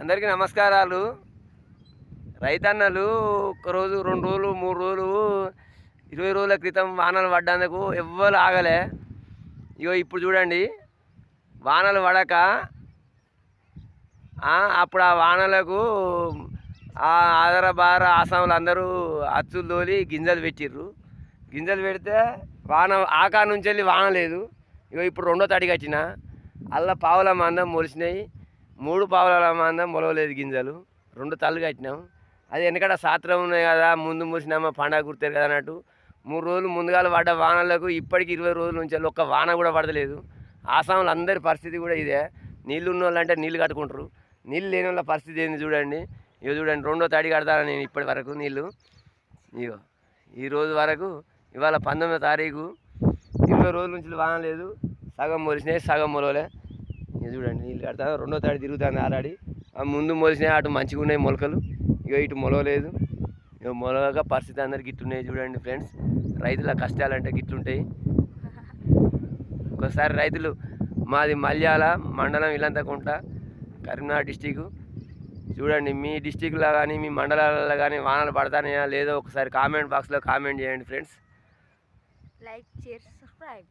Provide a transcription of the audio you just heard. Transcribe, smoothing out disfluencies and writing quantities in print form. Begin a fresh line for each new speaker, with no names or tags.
అందరికీ నమస్కారాలు. రైతన్నలు ఒక రోజు 2 రోజులు 3 రోజులు 20 రోజుల క్రితం వానలు పడ్డందుకు ఎవ్వరు ఆగలే. ఇగో ఇప్పుడు చూడండి, వానలు పడక అప్పుడు ఆ వానలకు ఆదర బార ఆసాములు అందరూ అచ్చులు తోలి గింజలు పెట్టిర్రు. గింజలు పెడితే వాన ఆకా నుంచి వెళ్ళి వాన లేదు. ఇగో ఇప్పుడు 2వ తారీఖు వచ్చిన అల్ల పావుల మందం మొలిసినాయి, 3 పావుల మందం మొలవలేదు గింజలు. 2 తల్లు కట్టినాం. అది వెనకట సాత్రం ఉన్నాయి కదా, ముందు మూసినామా పండగ గుర్తారు కదా అన్నట్టు 3 రోజులు ముందుగాలు పడ్డ వానలకు ఇప్పటికి 20 రోజుల నుంచి ఒక్క వాన కూడా పడతలేదు. ఆసాములు అందరి పరిస్థితి కూడా ఇదే. నీళ్ళు ఉన్న వాళ్ళు అంటే నీళ్ళు కట్టుకుంటారు, నీళ్ళు లేని వాళ్ళ పరిస్థితి ఏంది చూడండి. ఇక చూడండి, 2వ తారీఖు కడతాను నేను ఇప్పటి వరకు నీళ్ళు. ఇగో ఈ రోజు వరకు ఇవాళ 19వ తారీఖు, 20 రోజుల నుంచి వాన లేదు. సగం మొలిసినాయి, సగం మొలవలే. ఇక చూడండి, నీళ్ళు కడతాను. 2వ తారీఖు తిరుగుతాను ఆల్రెడీ. ముందు మొలిసినాయి, అటు మంచిగా ఉన్నాయి మొలకలు. ఇక ఇటు మొలవలేదు. ఇక మొలవక పరిస్థితి అందరికి గిట్టున్నాయి. చూడండి ఫ్రెండ్స్, రైతుల కష్టాలంటే గిట్లుంటాయి. ఒకసారి రైతులు, మాది మల్యాల మండలం ఇల్లంతకుంట, కరీంనగర్ డిస్టిక్. చూడండి, మీ డిస్టిక్లో కానీ మీ మండలాలలో కానీ వానలు పడతానయా లేదో ఒకసారి కామెంట్ బాక్స్లో కామెంట్ చేయండి ఫ్రెండ్స్.
Like, share, subscribe.